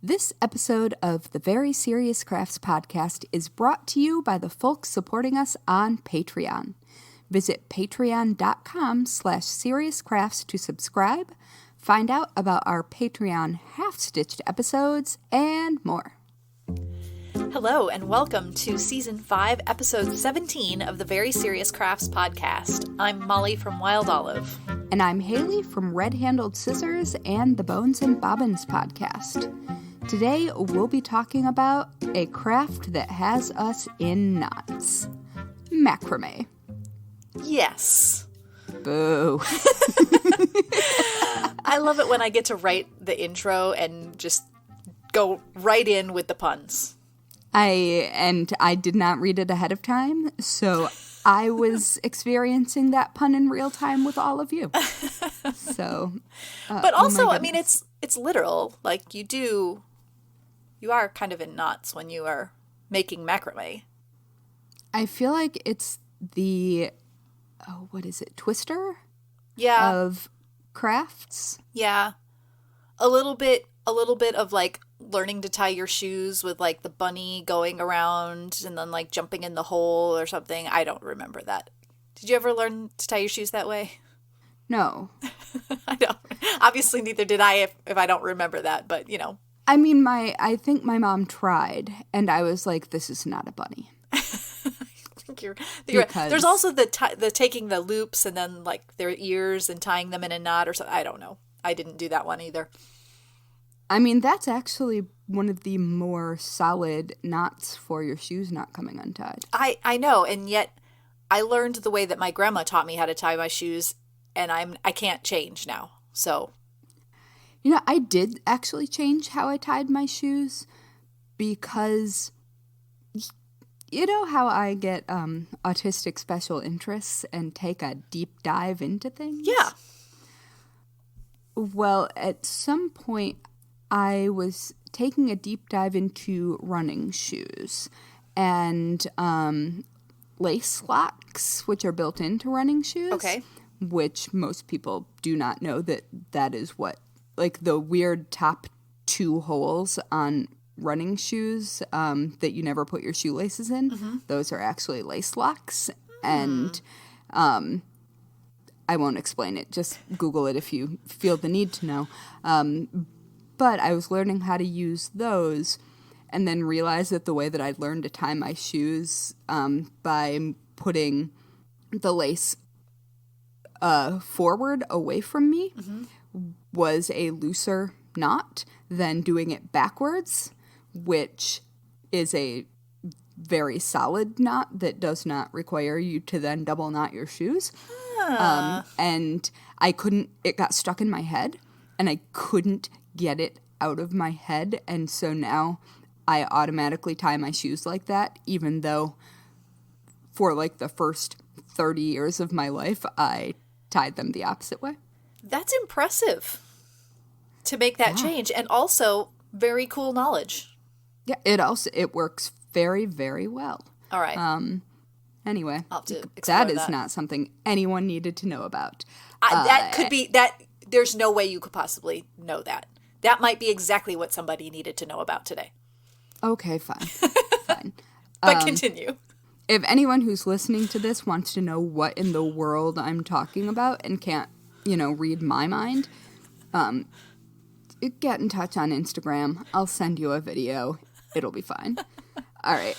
This episode of the Very Serious Crafts podcast is brought to you by the folks supporting us on Patreon. Visit patreon.com/seriouscrafts to subscribe, find out about our Patreon half-stitched episodes, and more. Hello, and welcome to Season 5, Episode 17 of the Very Serious Crafts podcast. I'm Molly from Wild Olive. And I'm Haley from Red Handled Scissors and the Bones and Bobbins podcast. Today, we'll be talking about a craft that has us in knots. Macrame. Yes. Boo. I love it when I get to write the intro and just go right in with the puns. I did not read it ahead of time, so I was experiencing that pun in real time with all of you. So, but also, I mean, it's literal. Like you are kind of in knots when you are making macrame. I feel like it's the, what is it, twister? Yeah. Of crafts? Yeah. A little bit of like learning to tie your shoes with like the bunny going around and then like jumping in the hole or something. I don't remember that. Did you ever learn to tie your shoes that way? No. I don't. Obviously, neither did I if I don't remember that, but you know. I mean, I think my mom tried, and I was like, this is not a bunny. You're right. There's also the taking the loops and then like their ears and tying them in a knot or something. I don't know. I didn't do that one either. I mean, that's actually one of the more solid knots for your shoes not coming untied. I know, and yet I learned the way that my grandma taught me how to tie my shoes, and I can't change now. So, you know, I did actually change how I tied my shoes because, you know how I get autistic special interests and take a deep dive into things? Yeah. Well, at some point, I was taking a deep dive into running shoes and lace locks, which are built into running shoes. Okay. Which most people do not know that is what, like the weird top two holes on running shoes that you never put your shoelaces in. Mm-hmm. Those are actually lace locks. And I won't explain it. Just Google it if you feel the need to know. But I was learning how to use those and then realized that the way that I'd learned to tie my shoes by putting the lace forward away from me was a looser knot than doing it backwards, which is a very solid knot that does not require you to then double knot your shoes. And it got stuck in my head and I couldn't get it out of my head. And so now I automatically tie my shoes like that, even though for like the first 30 years of my life, I tied them the opposite way. That's impressive to make that change, and also very cool knowledge. Yeah, it works very, very well. All right. Anyway, I'll have to explore that is not something anyone needed to know about. That could be that. There's no way you could possibly know that. That might be exactly what somebody needed to know about today. Okay, fine. Fine. But continue. If anyone who's listening to this wants to know what in the world I'm talking about and can't, read my mind, get in touch on Instagram. I'll send you a video. It'll be fine. All right.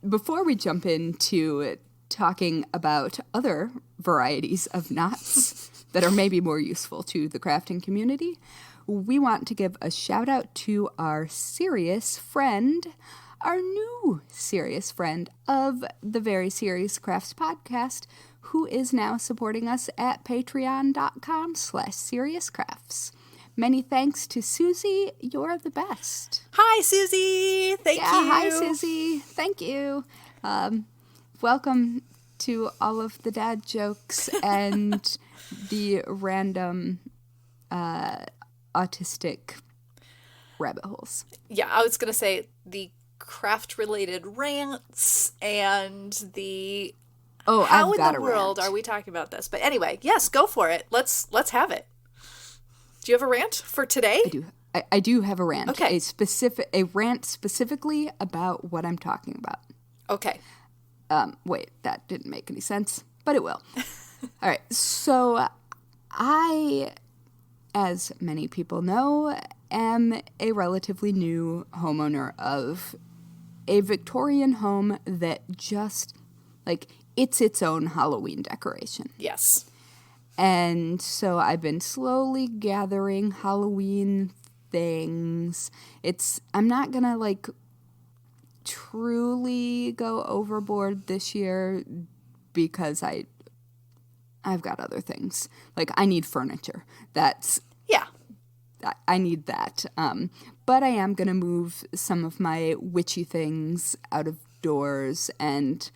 Before we jump into talking about other varieties of knots that are maybe more useful to the crafting community, we want to give a shout out to our serious friend, our new serious friend of the Very Serious Crafts podcast, who is now supporting us at patreon.com/seriouscrafts. Many thanks to Susie. You're the best. Hi, Susie. Thank you. Hi, Susie. Thank you. Welcome to all of the dad jokes and the random autistic rabbit holes. Yeah, I was going to say the craft-related rants and the how in the world are we talking about this? But anyway, yes, go for it. Let's have it. Do you have a rant for today? I do have a rant. Okay. A rant specifically about what I'm talking about. Okay. Wait, that didn't make any sense, but it will. All right. So I, as many people know, am a relatively new homeowner of a Victorian home that just, like, it's its own Halloween decoration. Yes. And so I've been slowly gathering Halloween things. I'm not going to, like, truly go overboard this year because I've got other things. Like, I need furniture. Yeah. I need that. But I am going to move some of my witchy things out of doors, and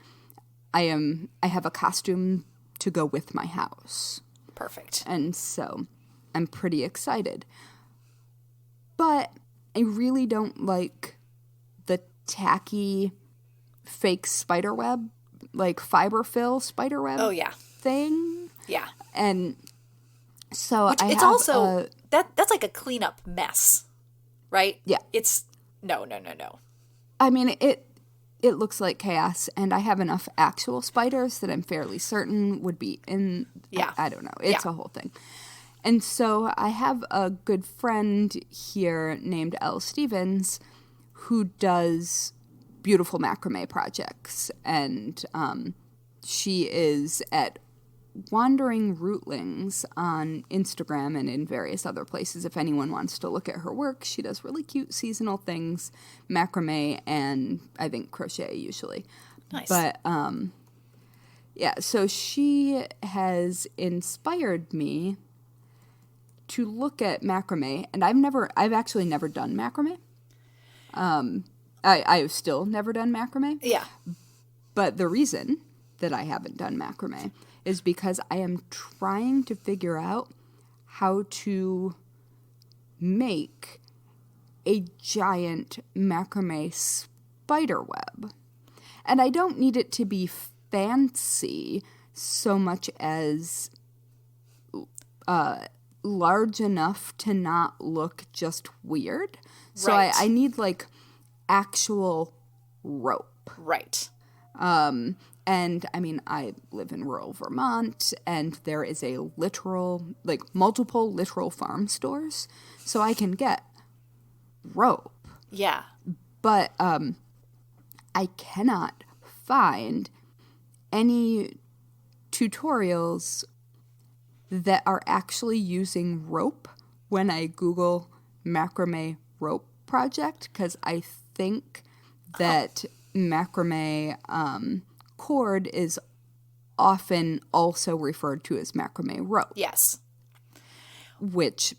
I have a costume to go with my house. Perfect. And so I'm pretty excited. But I really don't like the tacky fake spiderweb, like fiberfill spiderweb thing. Yeah. And so It's also that's like a cleanup mess, right? Yeah. It's no. I mean, it looks like chaos, and I have enough actual spiders that I'm fairly certain would be in. Yeah. I don't know. It's a whole thing. And so I have a good friend here named Elle Stevens who does beautiful macrame projects, and she is at Wandering Rootlings on Instagram and in various other places. If anyone wants to look at her work, she does really cute seasonal things, macrame, and I think crochet usually. Nice. But yeah, so she has inspired me to look at macrame, and I've actually never done macrame. I've still never done macrame. Yeah. But the reason that I haven't done macrame is because I am trying to figure out how to make a giant macrame spider web. And I don't need it to be fancy so much as large enough to not look just weird. So Right. I need, like, actual rope. Right. And I mean, I live in rural Vermont, and there is a multiple literal farm stores, so I can get rope. Yeah. But I cannot find any tutorials that are actually using rope when I Google macrame rope project, because I think that macrame cord is often also referred to as macrame rope. Yes. Which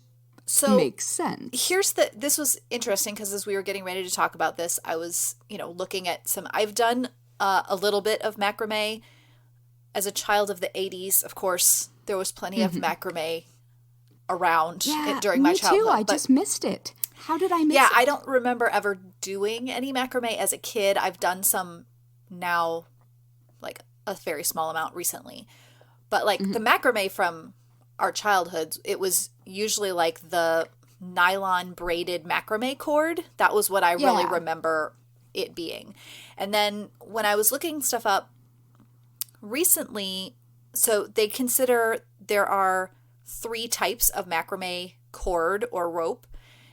So makes sense. this was interesting because as we were getting ready to talk about this, I was, looking at I've done a little bit of macrame as a child of the 80s. Of course, there was plenty of macrame around during my childhood. Me too. I just missed it. How did I miss it? Yeah, I don't remember ever doing any macrame as a kid. I've done some now, like a very small amount recently. But like the macrame from our childhoods, it was usually like the nylon braided macrame cord. That was what I really remember it being. And then when I was looking stuff up recently, so they consider there are 3 types of macrame cord or rope.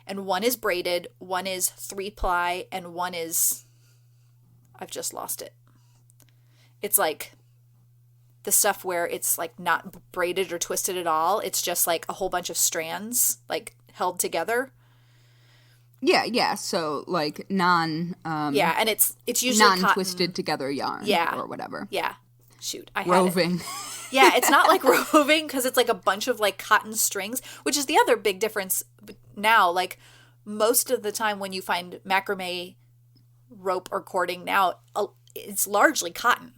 And one is braided, one is 3-ply, and one is, I've just lost it. It's like the stuff where it's like not braided or twisted at all. It's just like a whole bunch of strands like held together. Yeah. So like and it's usually non-twisted together yarn or whatever. Yeah. Shoot, I had roving. Yeah, it's not like roving because it's like a bunch of like cotton strings, which is the other big difference now. Like most of the time when you find macrame rope or cording now, it's largely cotton.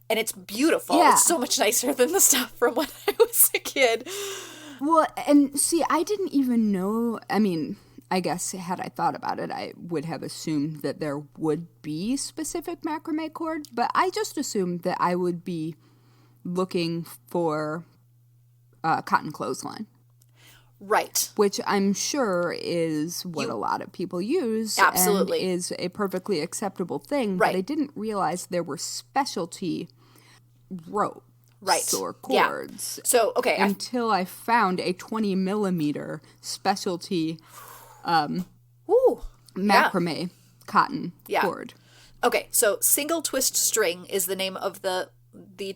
And it's beautiful. Yeah. It's so much nicer than the stuff from when I was a kid. Well, and see, I didn't even know. I mean, I guess had I thought about it, I would have assumed that there would be specific macrame cord, but I just assumed that I would be looking for cotton clothesline. Right. which I'm sure is what a lot of people use. Absolutely. And is a perfectly acceptable thing. Right. But I didn't realize there were specialty ropes Right. or cords. So, okay. Until I found a 20 millimeter specialty Ooh. macrame cotton cord. Okay, so single twist string is the name of the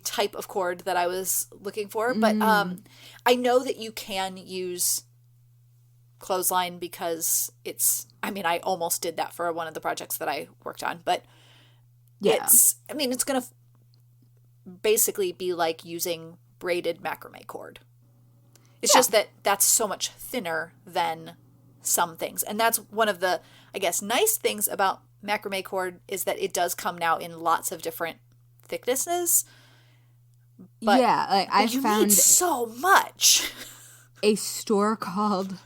type of cord that I was looking for, but I know that you can use clothesline because I almost did that for one of the projects that I worked on, but it's going to basically be like using braided macrame cord. It's just that that's so much thinner than some things. And that's one of the, I guess, nice things about macrame cord is that it does come now in lots of different thicknesses. But, I you found need so much. a store called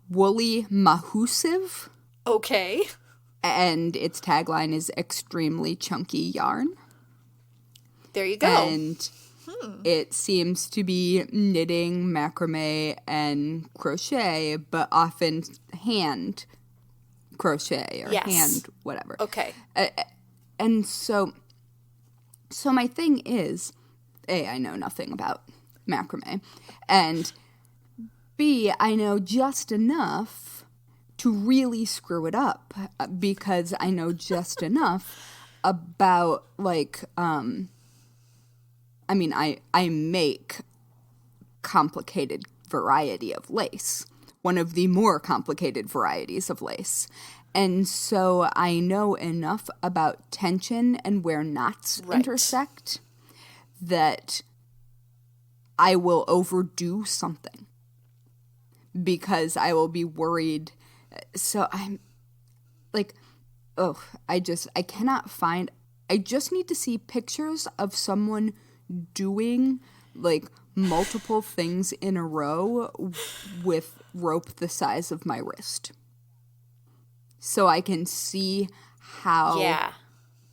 Woolly Mahusive. Okay. And its tagline is extremely chunky yarn. There you go. And it seems to be knitting, macrame, and crochet, but often hand crochet or hand whatever. Okay. And so my thing is, A, I know nothing about macrame, and B, I know just enough to really screw it up because I know just enough about, like, I make complicated variety of lace, one of the more complicated varieties of lace. And so I know enough about tension and where knots intersect that I will overdo something because I will be worried. So I'm like, I cannot find, I just need to see pictures of someone doing like multiple things in a row with rope the size of my wrist. So I can see how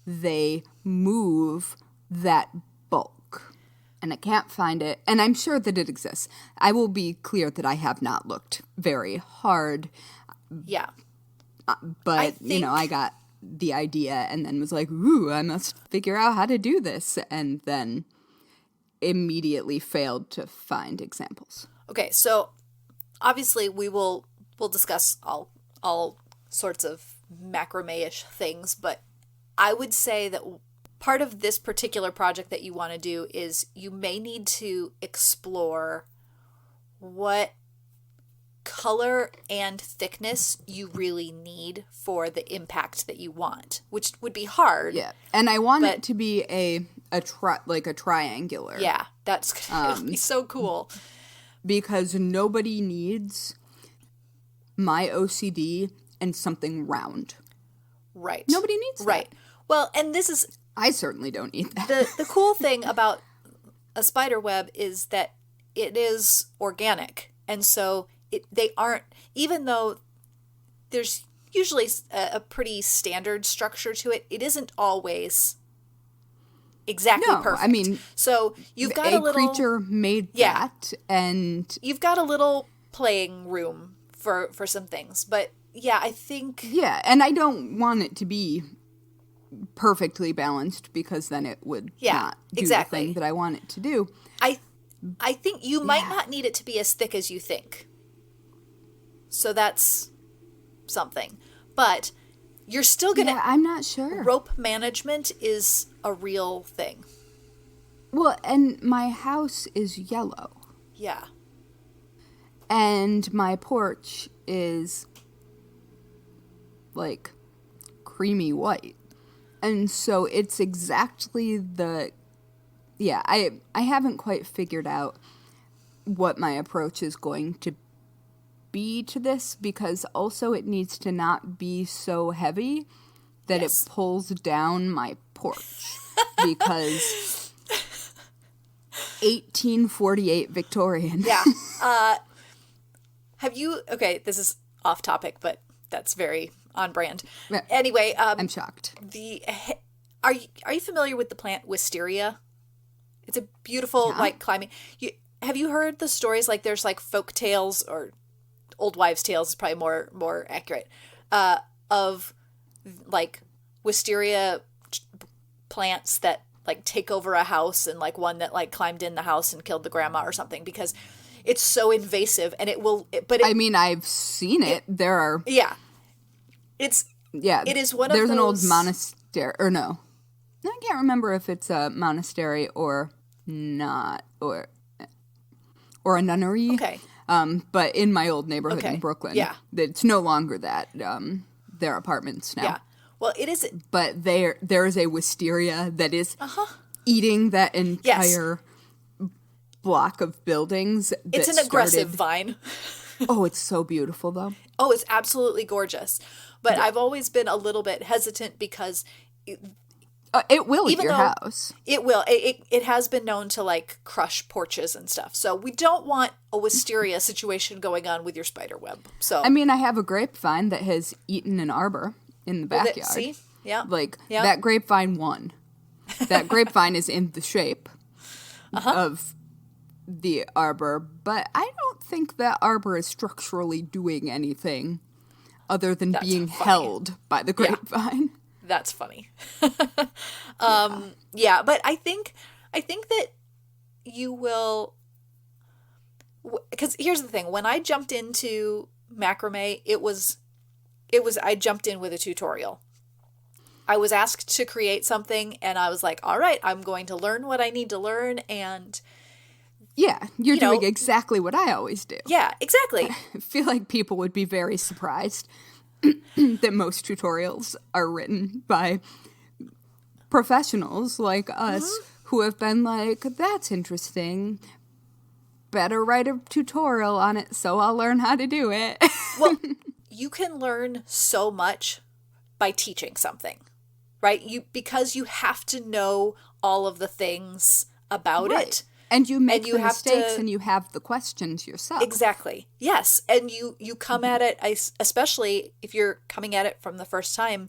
they move that bulk. And I can't find it. And I'm sure that it exists. I will be clear that I have not looked very hard. Yeah. But, I got the idea and then was like, ooh, I must figure out how to do this. And then immediately failed to find examples. Okay, so obviously we'll discuss all sorts of macrame-ish things, but I would say that part of this particular project that you want to do is you may need to explore what color and thickness you really need for the impact that you want, which would be hard. Yeah, and I want it to be a triangular. Yeah, that's gonna be so cool. Because nobody needs my OCD and something round. Right. Nobody needs that. Right. Well, and this is... I certainly don't need that. The cool thing about a spider web is that it is organic. And so they aren't... Even though there's usually a pretty standard structure to it, it isn't always exactly perfect. I mean... So you've got a little... creature made that, and... You've got a little playing room for some things. But, yeah, I think... Yeah, and I don't want it to be perfectly balanced because then it would not do the thing that I want it to do. I think you might not need it to be as thick as you think. So that's something. But you're still going to... I'm not sure. Rope management is a real thing. Well, and my house is yellow. Yeah. And my porch is like creamy white. And so it's exactly I haven't quite figured out what my approach is going to be to this, because also it needs to not be so heavy that it pulls down my porch. Because 1848 Victorian. Yeah. Have you... Okay, this is off topic, but that's very on brand. Anyway, I'm shocked. Are you familiar with the plant wisteria? It's a beautiful climbing. have you heard the stories, like there's like folk tales, or old wives' tales is probably more accurate, of like wisteria plants that like take over a house, and like one that like climbed in the house and killed the grandma or something, because it's so invasive, and I mean, I've seen it. There are. Yeah. It is one of those. There's an old monastery, or no. I can't remember if it's a monastery or not, or a nunnery. Okay. But in my old neighborhood in Brooklyn, it's no longer that. They're apartments now. Yeah. Well, it is. But there is a wisteria that is eating that entire block of buildings. It's an aggressive vine. Oh, it's so beautiful, though. Oh, it's absolutely gorgeous. But I've always been a little bit hesitant because it will eat your house. It will. It has been known to like crush porches and stuff. So we don't want a wisteria situation going on with your spider web. So I mean, I have a grapevine that has eaten an arbor in the backyard. See? Yeah. That grapevine won. That grapevine is in the shape of the arbor, but I don't think that arbor is structurally doing anything other than being held by the grapevine. That's funny. Yeah, but I think that you will, because here's the thing. When I jumped into macrame, I jumped in with a tutorial. I was asked to create something, and I was like, all right, I'm going to learn what I need to learn, and yeah, you're doing exactly what I always do. Yeah, exactly. I feel like people would be very surprised that most tutorials are written by professionals like us who have been like, that's interesting. Better write a tutorial on it so I'll learn how to do it. Well, you can learn so much by teaching something, right? Because you have to know all of the things about it. And you make the mistakes and you have the questions yourself. Exactly. Yes. And you come at it, especially if you're coming at it from the first time,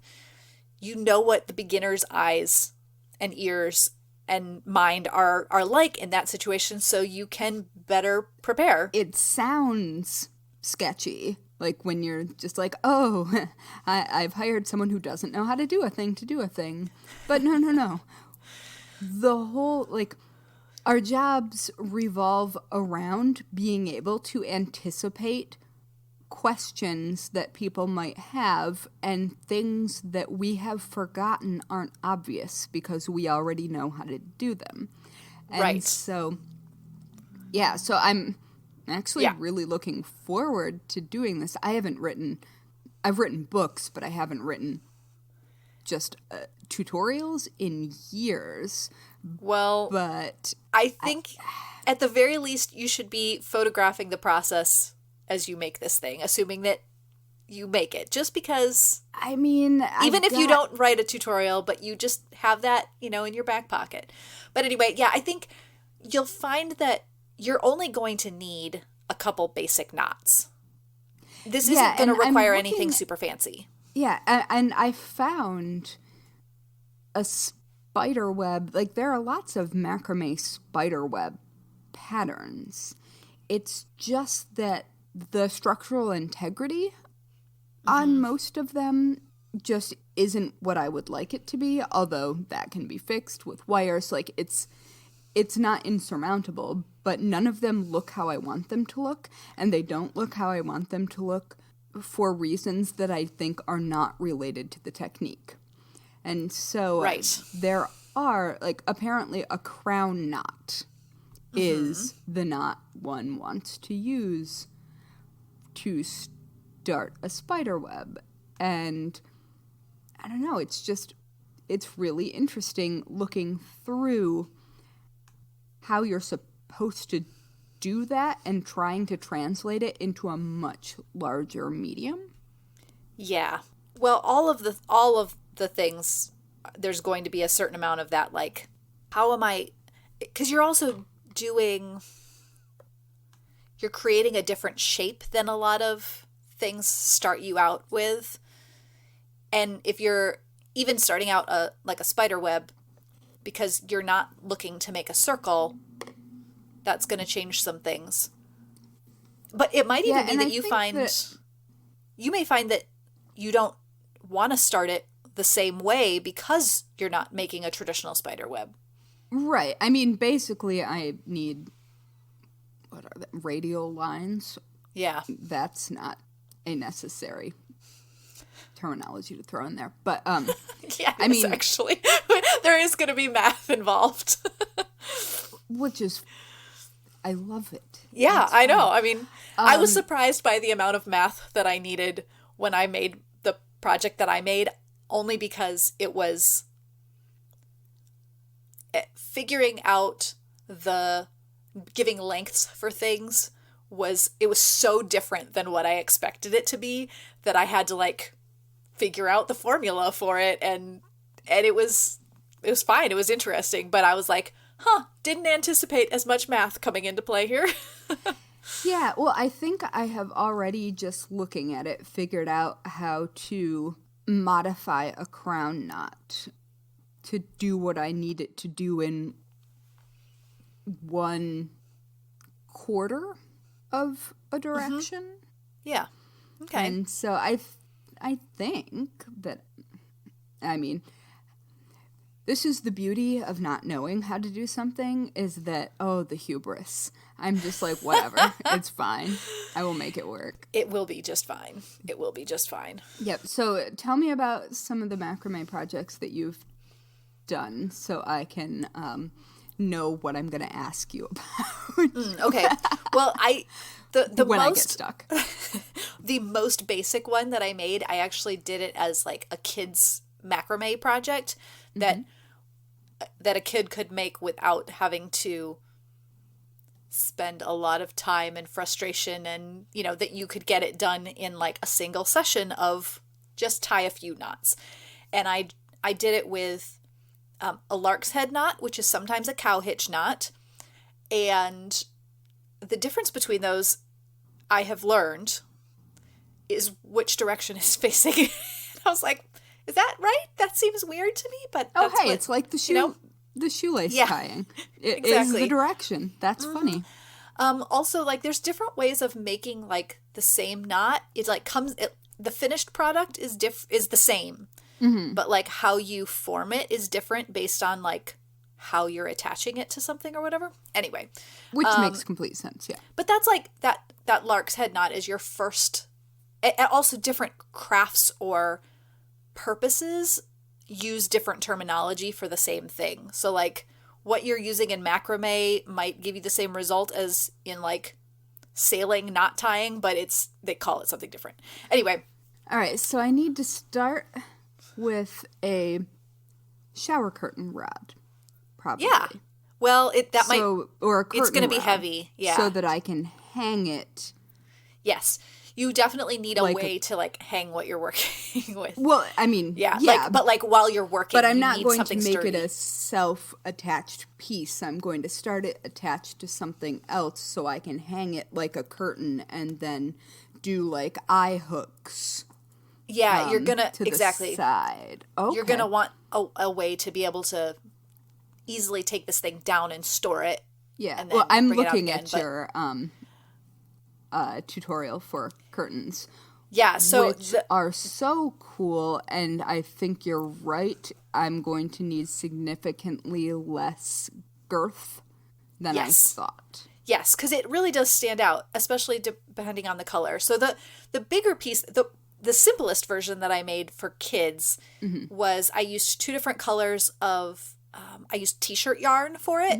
you know what the beginner's eyes and ears and mind are like in that situation, so you can better prepare. It sounds sketchy. Like when you're just like, oh, I've hired someone who doesn't know how to do a thing to do a thing. But no. The whole, like, our jobs revolve around being able to anticipate questions that people might have, and things that we have forgotten aren't obvious because we already know how to do them. And so I'm actually really looking forward to doing this. I've written books, but I haven't written just tutorials in years. Well, but I think at the very least you should be photographing the process as you make this thing, assuming that you make it. Just because, I mean, even if you don't write a tutorial, but you just have that, in your back pocket. But anyway, I think you'll find that you're only going to need a couple basic knots. This isn't going to require anything super fancy. Yeah, and I found a spider web. Like, there are lots of macrame spider web patterns. It's just that the structural integrity on most of them just isn't what I would like it to be, although that can be fixed with wires. Like, it's not insurmountable, but none of them look how I want them to look, and they don't look how I want them to look for reasons that I think are not related to the technique. And so there are, like, apparently a crown knot is the knot one wants to use to start a spider web. And I don't know, it's really interesting looking through how you're supposed to do that and trying to translate it into a much larger medium. Yeah. Well, all of the things, there's going to be a certain amount of that, like, how am I, because you're also you're creating a different shape than a lot of things start you out with. And if you're even starting out like a spider web, because you're not looking to make a circle, that's going to change some things. But it might even be that you may find that you don't want to start it the same way because you're not making a traditional spider web. Right. I mean, basically, I need, what are they, radial lines? Yeah. That's not a necessary terminology to throw in there. But, yeah, I mean, actually, there is going to be math involved. Which is, I love it. Yeah, I know. I mean, I was surprised by the amount of math that I needed when I made the project that I made, only because it was figuring out the giving lengths for things it was so different than what I expected it to be that I had to like figure out the formula for it, and it was fine. It was interesting, but I was like, didn't anticipate as much math coming into play here. Yeah, well, I think I have already, just looking at it, figured out how to modify a crown knot to do what I need it to do in 1/4 of a direction. Mm-hmm. Yeah. Okay. And so I think that, I mean, this is the beauty of not knowing how to do something, is that, the hubris. I'm just like, whatever, it's fine. I will make it work. It will be just fine. It will be just fine. Yep. So tell me about some of the macrame projects that you've done so I can know what I'm going to ask you about. Okay. Well, the when most, I get stuck. The most basic one that I made, I actually did it as like a kid's macrame project that a kid could make without having to spend a lot of time and frustration, and that you could get it done in like a single session of just tie a few knots. And I did it with a lark's head knot, which is sometimes a cow hitch knot. And the difference between those, I have learned, is which direction is facing. I was like, is that right? That seems weird to me, but it's like the shoe, the shoelace tying. It exactly. is the direction. That's funny. Also, like, there's different ways of making like the same knot. It's like the finished product is the same, but like how you form it is different based on like how you're attaching it to something or whatever. Anyway, which makes complete sense. Yeah, but that's like that lark's head knot is your first. And also, different crafts or purposes use different terminology for the same thing. So like what you're using in macrame might give you the same result as in like sailing knot tying, but they call it something different. Anyway. All right. So I need to start with a shower curtain rod, probably. Yeah. Well, or a curtain it's going to be rod, heavy. Yeah. So that I can hang it. Yes. You definitely need a way to like hang what you're working with. Well, I mean, yeah. But while you're working, but I'm not going to make sturdy. it a self-attached piece. I'm going to start it attached to something else so I can hang it like a curtain and then do like eye hooks. Yeah, you're gonna to exactly the side. Okay. You're gonna want a way to be able to easily take this thing down and store it. Yeah. And then I'm bring looking it out again, at your tutorial for curtains. Yeah, so which are so cool, and I think you're right. I'm going to need significantly less girth than I thought. Yes, because it really does stand out, especially depending on the color. So the bigger piece, the simplest version that I made for kids was I used 2 different colors of, I used t-shirt yarn for it,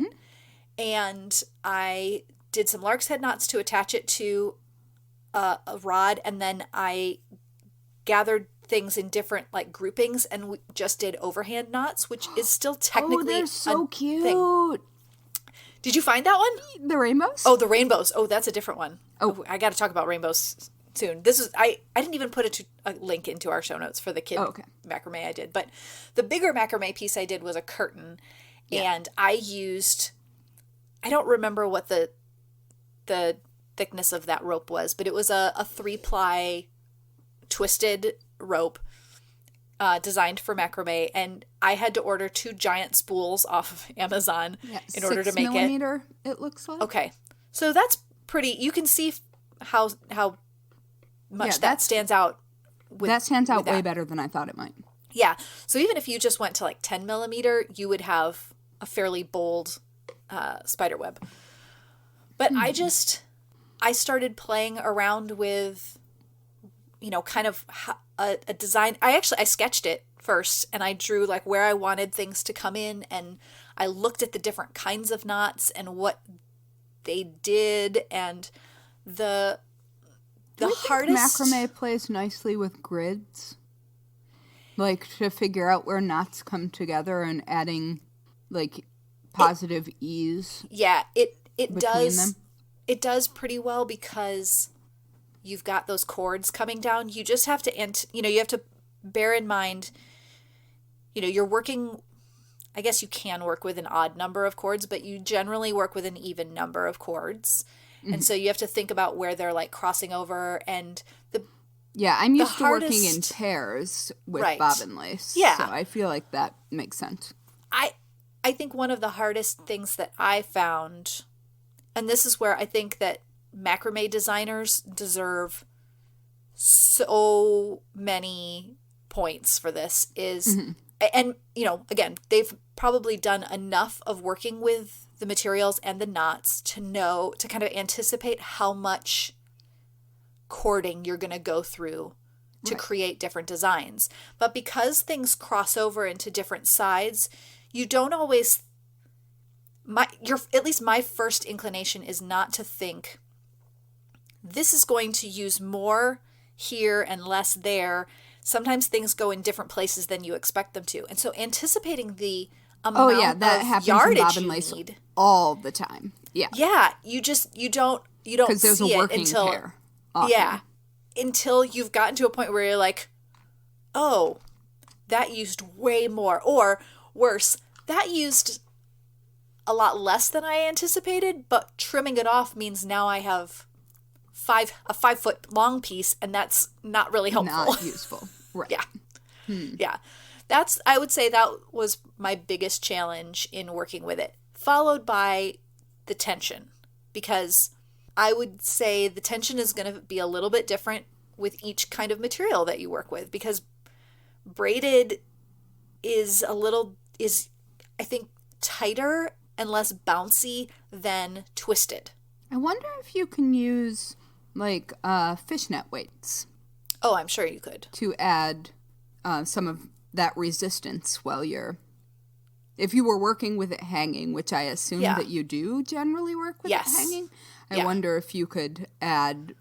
and I did some lark's head knots to attach it to a rod, and then I gathered things in different like groupings, and we just did overhand knots, which is still technically they're so cute. Thing. Did you find that one? The rainbows? Oh, the rainbows. Oh, that's a different one. Oh, I got to talk about rainbows soon. This is I didn't even put a link into our show notes for the kid macrame I did, but the bigger macrame piece I did was a curtain, and I don't remember what the thickness of that rope was, but it was a 3-ply twisted rope, designed for macrame, and I had to order 2 giant spools off of Amazon in order to make 6mm, it looks like. Okay. So that's pretty, you can see how much that stands out. That stands out way better than I thought it might. Yeah. So even if you just went to like 10mm, you would have a fairly bold spider web. But I started playing around with, kind of a design. I sketched it first, and I drew like where I wanted things to come in, and I looked at the different kinds of knots and what they did, and the hardest macrame plays nicely with grids, like to figure out where knots come together and adding like positive ease. Yeah, it does. Them. It does pretty well because you've got those chords coming down. You just have to you have to bear in mind, you're working. I guess you can work with an odd number of chords, but you generally work with an even number of chords. And so you have to think about where they're like crossing over, and I'm used to working in pairs with bobbin lace. Yeah. So I feel like that makes sense. I think one of the hardest things that I found, and this is where I think that macrame designers deserve so many points for this, is, and again, they've probably done enough of working with the materials and the knots to kind of anticipate how much cording you're going to go through to create different designs. But because things cross over into different sides, you don't always, at least my first inclination is not to think, this is going to use more here and less there. Sometimes things go in different places than you expect them to. And so anticipating the amount that of happens yardage in bobbin you lace need all the time. Yeah. Yeah, you don't because there's see a working it until pair. Often. Until you've gotten to a point where you're like, oh, that used way more, or worse, that used a lot less than I anticipated, but trimming it off means now I have a 5-foot long piece, and that's not really helpful. Not useful. Right. Yeah. Yeah. I would say that was my biggest challenge in working with it, followed by the tension, because I would say the tension is going to be a little bit different with each kind of material that you work with, because braided is I think tighter and less bouncy than twisted. I wonder if you can use like fishnet weights. Oh, I'm sure you could. To add some of that resistance if you were working with it hanging, which I assume that you do generally work with it hanging. I wonder if you could add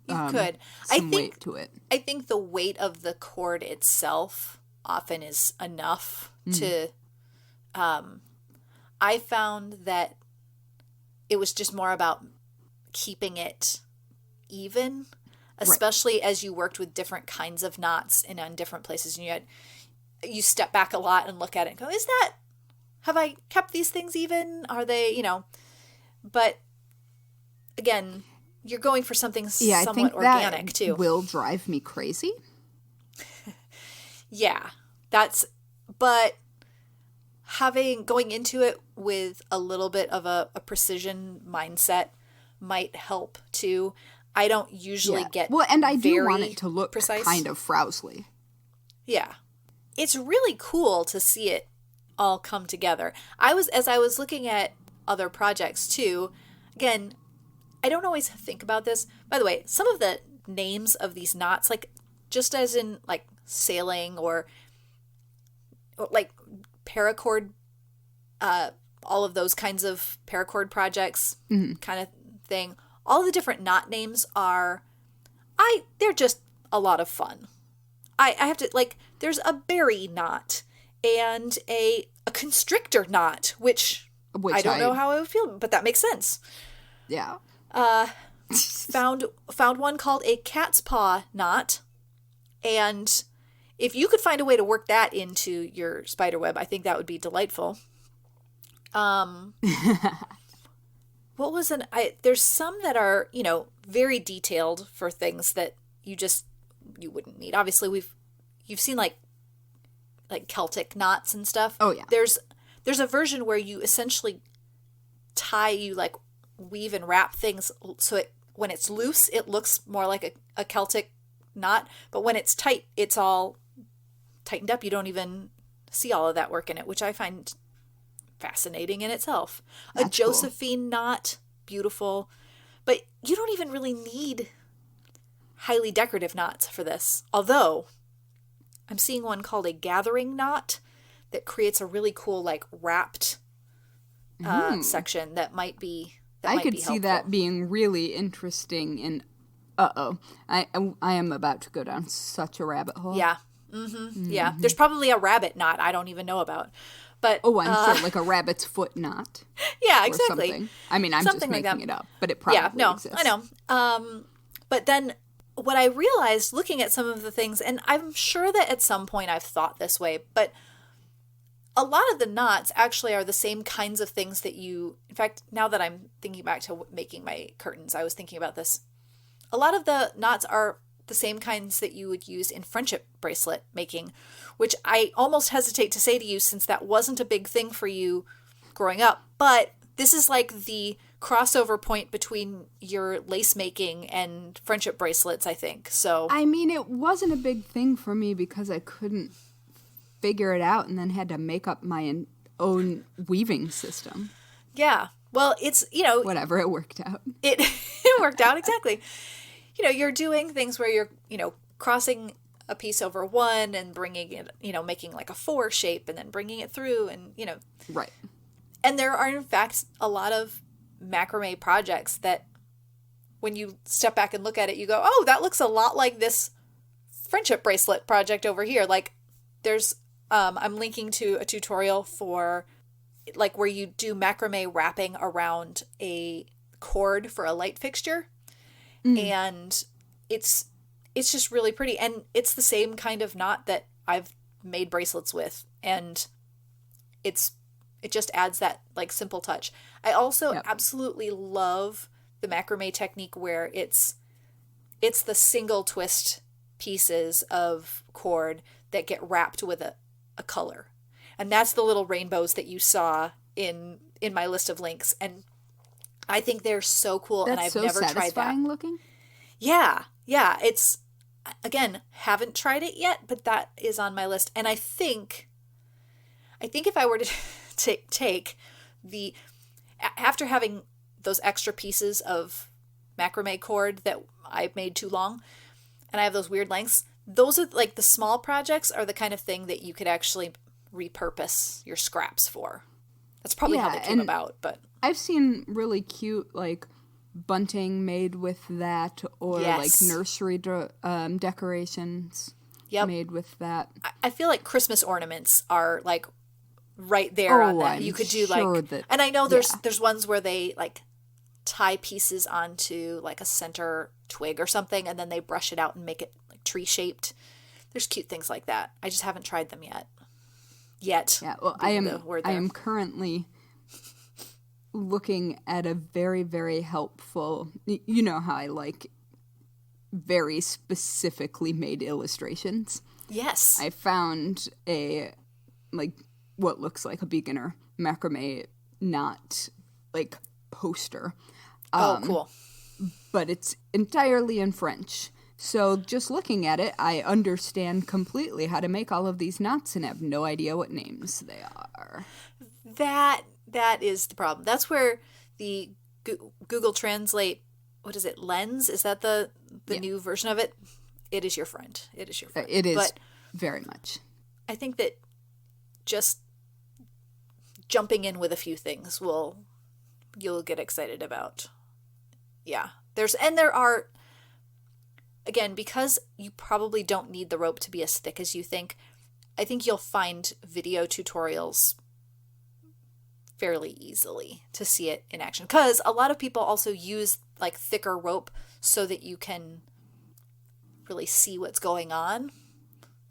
some weight to it. I think the weight of the cord itself often is enough to I found that it was just more about keeping it even, especially as you worked with different kinds of knots and on different places, and you step back a lot and look at it and go, have I kept these things even? Are they, but again, you're going for something somewhat organic too. Will drive me crazy. Yeah, but going into it with a little bit of a precision mindset might help too. I don't usually get and I do want it to look precise. Kind of frowsly. Yeah. It's really cool to see it all come together. As I was looking at other projects too, again, I don't always think about this. By the way, some of the names of these knots, like just as in like sailing or like paracord, all of those kinds of paracord projects kind of thing, all the different knot names they're just a lot of fun. I have to, like, there's a berry knot and a constrictor knot, which I don't know how I would feel, but that makes sense. Yeah. Found one called a cat's paw knot, and if you could find a way to work that into your spider web, I think that would be delightful. What was there's some that are, very detailed for things that you wouldn't need. Obviously, you've seen like Celtic knots and stuff. Oh, yeah. There's a version where you essentially you like weave and wrap things so when it's loose, it looks more like a Celtic knot. But when it's tight, it's all tightened up. You don't even see all of that work in it, which I find fascinating in itself. That's a Josephine knot, beautiful. But you don't even really need highly decorative knots for this. Although, I'm seeing one called a gathering knot that creates a really cool, like, wrapped section that might be I could see that being really interesting in... I am about to go down such a rabbit hole. Yeah. Mm-hmm. Yeah. There's probably a rabbit knot I don't even know about. But I'm sure, like a rabbit's foot knot. Yeah, or exactly. Something. I mean, I'm Something just like making it up, but it probably exists. I know. But then what I realized looking at some of the things, and I'm sure that at some point I've thought this way, but a lot of the knots actually are the same kinds of things that in fact, now that I'm thinking back to making my curtains, I was thinking about this. A lot of the knots are the same kinds that you would use in friendship bracelet making, which I almost hesitate to say to you since that wasn't a big thing for you growing up. But this is like the crossover point between your lace making and friendship bracelets, I think. So I mean, it wasn't a big thing for me because I couldn't figure it out and then had to make up my own weaving system. Yeah. Well, it's, whatever, it worked out. It worked out, exactly. You're doing things where you're, crossing a piece over one and bringing it, making like a 4 shape and then bringing it through and, Right. And there are, in fact, a lot of macrame projects that when you step back and look at it, you go, oh, that looks a lot like this friendship bracelet project over here. Like there's, I'm linking to a tutorial for like where you do macrame wrapping around a cord for a light fixture. And it's just really pretty. And it's the same kind of knot that I've made bracelets with. And it just adds that like simple touch. I also absolutely love the macrame technique where it's the single twist pieces of cord that get wrapped with a color. And that's the little rainbows that you saw in my list of links. And I think they're so cool, and I've never tried that. That's so satisfying looking? Yeah. It's, again, haven't tried it yet, but that is on my list. And I think if I were to take after having those extra pieces of macrame cord that I've made too long, and I have those weird lengths, those are like the small projects are the kind of thing that you could actually repurpose your scraps for. That's probably how they came about, but I've seen really cute like bunting made with that, or like nursery decorations made with that. I feel like Christmas ornaments are like right there on that. You could do and I know there's ones where they like tie pieces onto like a center twig or something, and then they brush it out and make it like tree shaped. There's cute things like that. I just haven't tried them yet. Yeah, well, I am currently looking at a very, very helpful, you know how I like very specifically made illustrations. Yes. I found a, like, what looks like a beginner macrame knot, like, poster. Cool. But it's entirely in French. So just looking at it, I understand completely how to make all of these knots and have no idea what names they are. That is the problem. That's where the Google Translate, what is it, Lens? Is that the new version of it? It is your friend. It is your friend. It is, but very much. I think that just jumping in with a few things you'll get excited about. Yeah. There are, again, because you probably don't need the rope to be as thick as you think, I think you'll find video tutorials fairly easily to see it in action. Because a lot of people also use like thicker rope so that you can really see what's going on.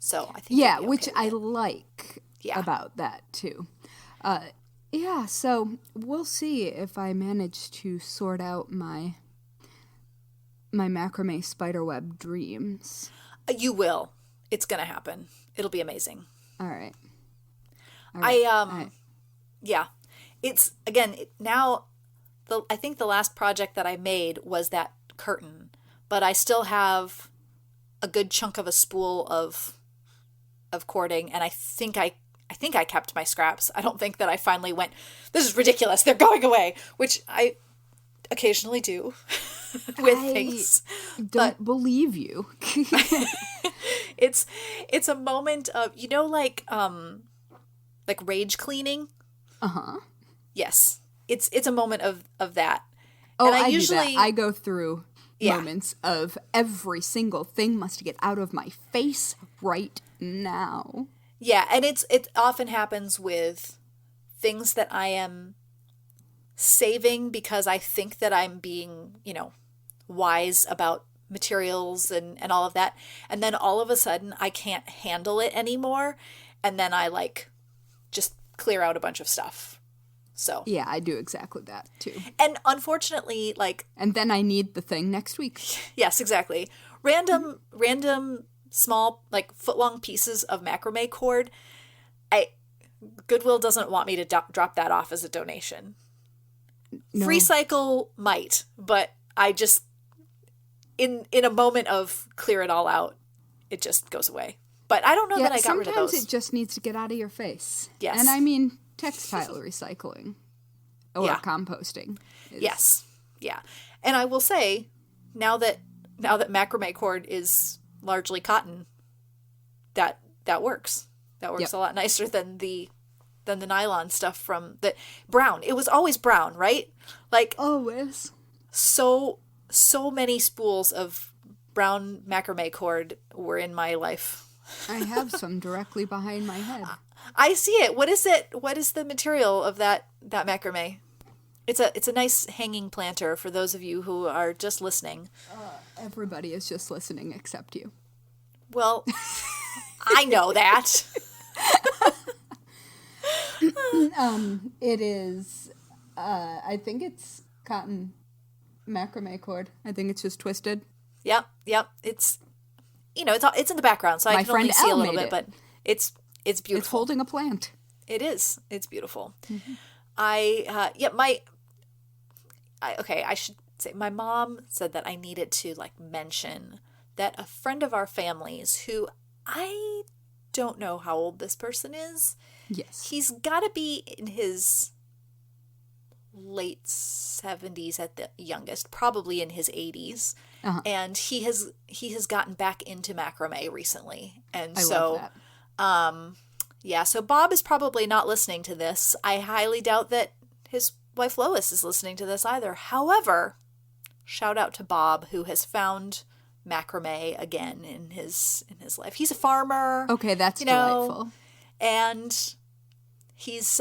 So I think which I like about that too. So we'll see if I manage to sort out my macrame spiderweb dreams. You will. It's going to happen. It'll be amazing. All right. Yeah. It's, again, I think the last project that I made was that curtain, but I still have a good chunk of a spool of cording, and I think I kept my scraps. I don't think that I finally went, this is ridiculous, they're going away, which I occasionally do with things. Don't believe you. It's a moment of, like rage cleaning. Uh-huh. Yes. It's a moment of that. Oh, and I usually do that. I go through moments of every single thing must get out of my face right now. Yeah, and it often happens with things that I am saving because I think that I'm being, wise about materials and all of that. And then all of a sudden I can't handle it anymore. And then I just clear out a bunch of stuff. So yeah, I do exactly that too. And unfortunately, and then I need the thing next week. Yes, exactly. Random small, foot-long pieces of macrame cord. Goodwill doesn't want me to drop that off as a donation. No. Freecycle might, but I just, in a moment of clear it all out, it just goes away. But I don't know that I got rid of those. Sometimes it just needs to get out of your face. Yes. And I mean textile recycling or composting. Yes. Yeah. And I will say, now that macrame cord is largely cotton, that works. That works a lot nicer than the nylon stuff from the brown. It was always brown, right? Always. So many spools of brown macrame cord were in my life. I have some directly behind my head. I see it. What is it? What is the material of that macrame? It's a nice hanging planter for those of you who are just listening. Everybody is just listening except you. Well, I know that. It is, I think it's cotton macrame cord. I think it's just twisted. Yep. It's, it's in the background, so I can only see a little bit, but it's beautiful. It's holding a plant. It is. It's beautiful. Mm-hmm. I should say my mom said that I needed to mention that a friend of our family's, who I don't know how old this person is. Yes. He's got to be in his late 70s at the youngest, probably in his 80s. Uh-huh. And he has gotten back into macrame recently. And love that. So Bob is probably not listening to this. I highly doubt that his wife Lois is listening to this either. However, shout out to Bob, who has found macrame again in his life. He's a farmer. Okay, that's delightful. And he's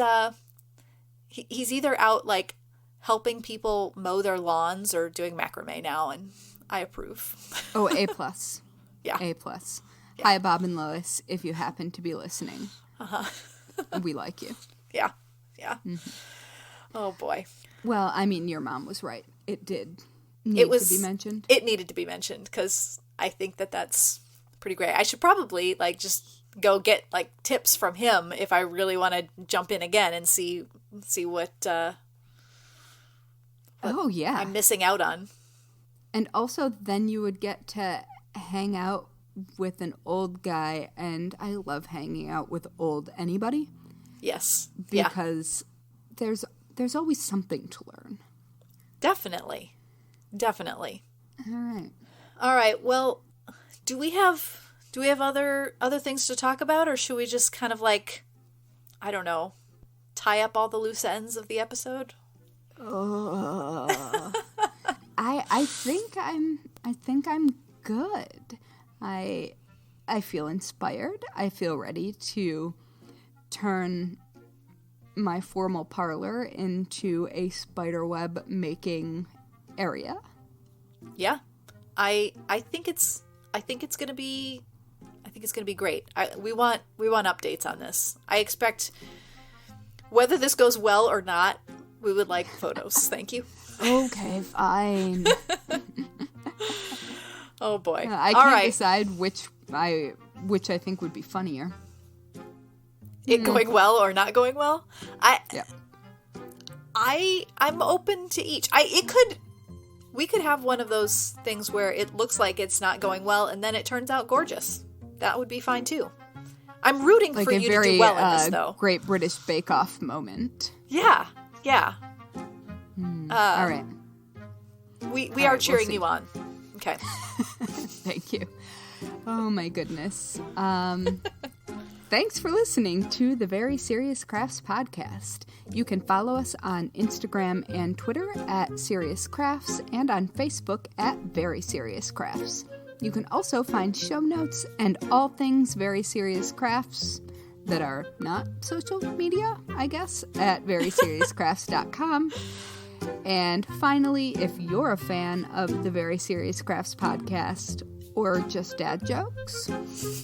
either out helping people mow their lawns or doing macrame now, and I approve. Oh, A+. Yeah. A+. Yeah. Hi, Bob and Lois, if you happen to be listening. Uh-huh. We like you. Yeah. Mm-hmm. Oh, boy. Well, I mean, your mom was right. It did need to be mentioned. It needed to be mentioned, because I think that that's pretty great. I should probably, just go get, tips from him if I really want to jump in again and see what oh, yeah. I'm missing out on. And also, then you would get to hang out with an old guy, and I love hanging out with old anybody. Yes. Because there's always something to learn. Definitely. All right. Well, do we have other things to talk about, or should we just kind of I don't know, tie up all the loose ends of the episode? I think I'm good. I feel inspired. I feel ready to turn my formal parlor into a spiderweb making area. Yeah. I think it's going to be great. We want updates on this. I expect, whether this goes well or not, we would like photos. Thank you. Okay, fine. Oh boy. I can't decide which I which I think would be funnier. It going well or not going well? Yeah. I'm open to each. We could have one of those things where it looks like it's not going well and then it turns out gorgeous. That would be fine too. I'm rooting for you to do well in this, though. Great British Bake Off moment. Yeah. All right. We are cheering you on. Okay. Thank you. Oh my goodness. Thanks for listening to the Very Serious Crafts podcast. You can follow us on Instagram and Twitter at Serious Crafts and on Facebook at Very Serious Crafts. You can also find show notes and all things Very Serious Crafts that are not social media, I guess, at veryseriouscrafts.com. And finally, if you're a fan of the Very Serious Crafts podcast or just dad jokes,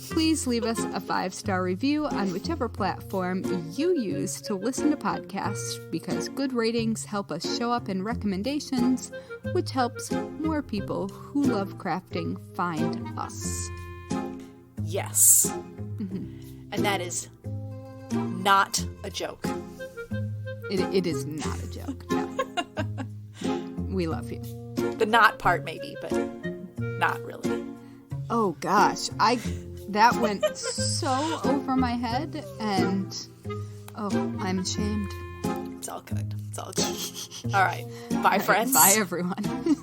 please leave us a 5-star review on whichever platform you use to listen to podcasts, because good ratings help us show up in recommendations, which helps more people who love crafting find us. Yes. And that is not a joke. It is not a joke, no. We love you. The not part maybe, but not really. Oh gosh, that went so over my head, and I'm ashamed. It's all good. All right. Bye, friends. Bye, everyone.